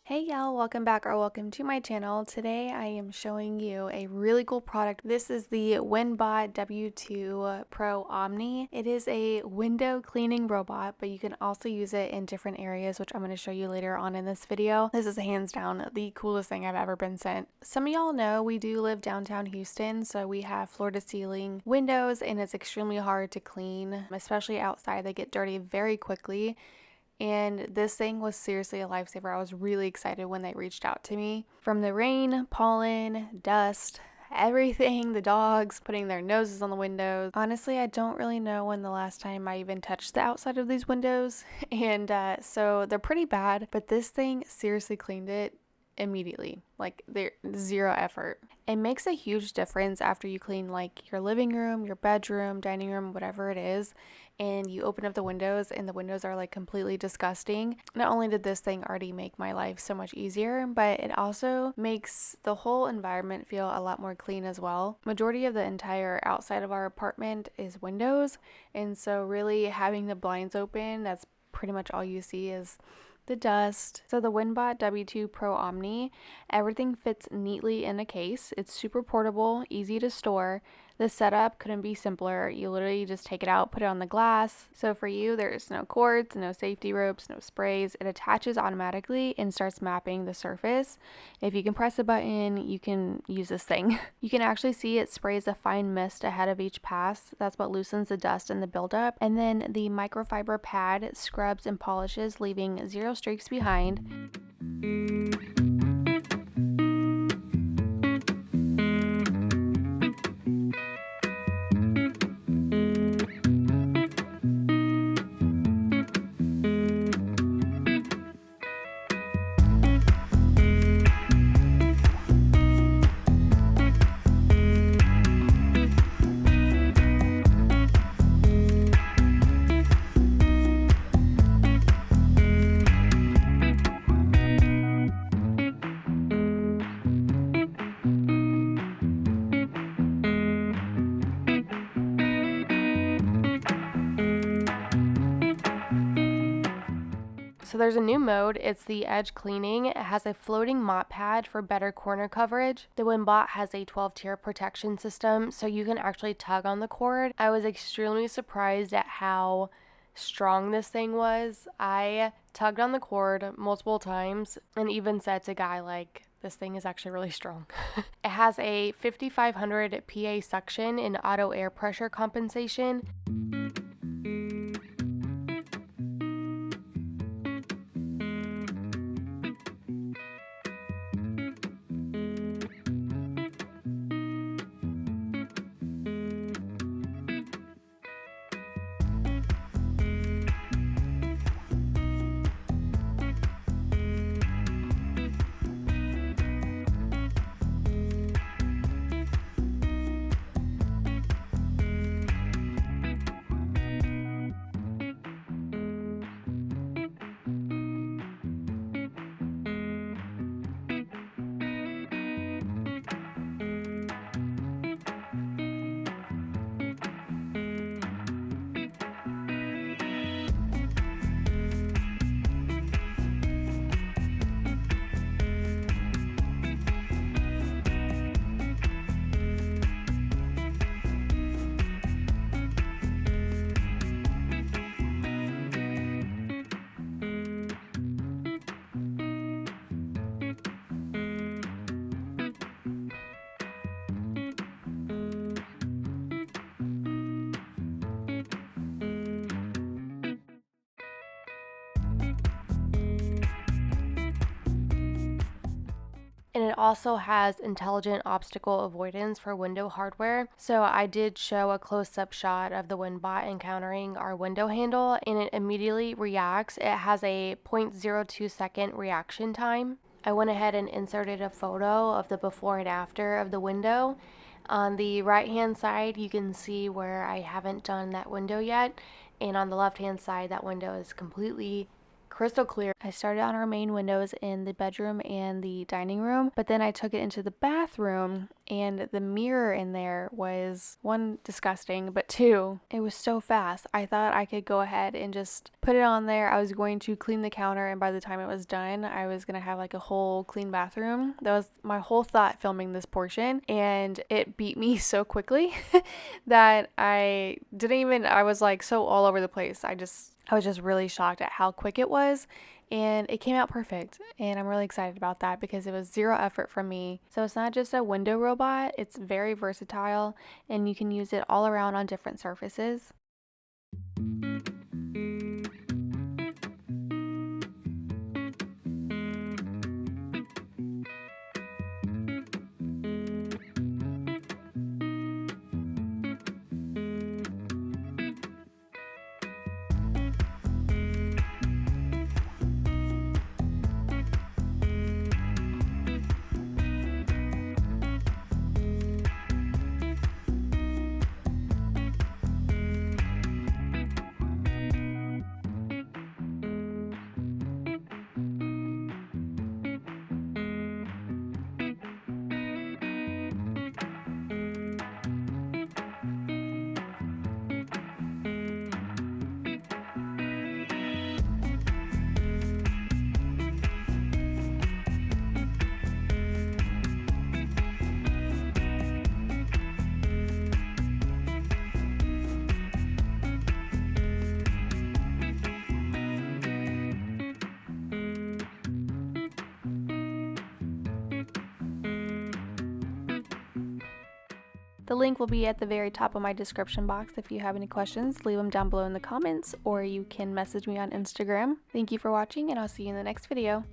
Hey y'all, welcome back or welcome to my channel. Today I am showing you a really cool product. This is the WINBOT W2 Pro OMNI. It is a window cleaning robot, but you can also use it in different areas, which I'm going to show you later on in this video. This is hands down the coolest thing I've ever been sent. Some of y'all know we do live downtown Houston, so we have floor to ceiling windows and it's extremely hard to clean, especially outside. They get dirty very quickly. And this thing was seriously a lifesaver. I was really excited when they reached out to me. From the rain, pollen, dust, everything, the dogs putting their noses on the windows. Honestly, I don't really know when the last time I even touched the outside of these windows. And so they're pretty bad, but this thing seriously cleaned it immediately. Like, they're zero effort. It makes a huge difference after you clean like your living room, your bedroom, dining room, whatever it is, and you open up the windows and the windows are like completely disgusting. Not only did this thing already make my life so much easier, but it also makes the whole environment feel a lot more clean as well. Majority of the entire outside of our apartment is windows, and so really having the blinds open, that's pretty much all you see is the dust. So the WINBOT W2 Pro OMNI, everything fits neatly in a case. It's super portable, easy to store. The setup couldn't be simpler. You literally just take it out, put it on the glass. So for you, there's no cords, no safety ropes, no sprays. It attaches automatically and starts mapping the surface. If you can press a button, you can use this thing. You can actually see it sprays a fine mist ahead of each pass. That's what loosens the dust and the buildup. And then the microfiber pad scrubs and polishes, leaving zero streaks behind. So there's a new mode, it's the edge cleaning. It has a floating mop pad for better corner coverage. The WINBOT has a 12-tier protection system, so you can actually tug on the cord. I was extremely surprised at how strong this thing was. I tugged on the cord multiple times and even said to Guy, like, this thing is actually really strong. It has a 5500 PA suction and auto air pressure compensation. And it also has intelligent obstacle avoidance for window hardware. So I did show a close-up shot of the WINBOT encountering our window handle, and it immediately reacts. It has a 0.02 second reaction time. I went ahead and inserted a photo of the before and after of the window. On the right hand side, you can see where I haven't done that window yet, and on the left hand side, that window is completely crystal clear. I started on our main windows in the bedroom and the dining room, but then I took it into the bathroom, and the mirror in there was, one, disgusting, but two, it was so fast. I thought I could go ahead and just put it on there. I was going to clean the counter, and by the time it was done, I was gonna have like a whole clean bathroom. That was my whole thought filming this portion, and it beat me so quickly that I was like so all over the place. I was just really shocked at how quick it was, and it came out perfect, and I'm really excited about that because it was zero effort from me. So it's not just a window robot, it's very versatile, and you can use it all around on different surfaces. The link will be at the very top of my description box. If you have any questions, leave them down below in the comments, or you can message me on Instagram. Thank you for watching, and I'll see you in the next video.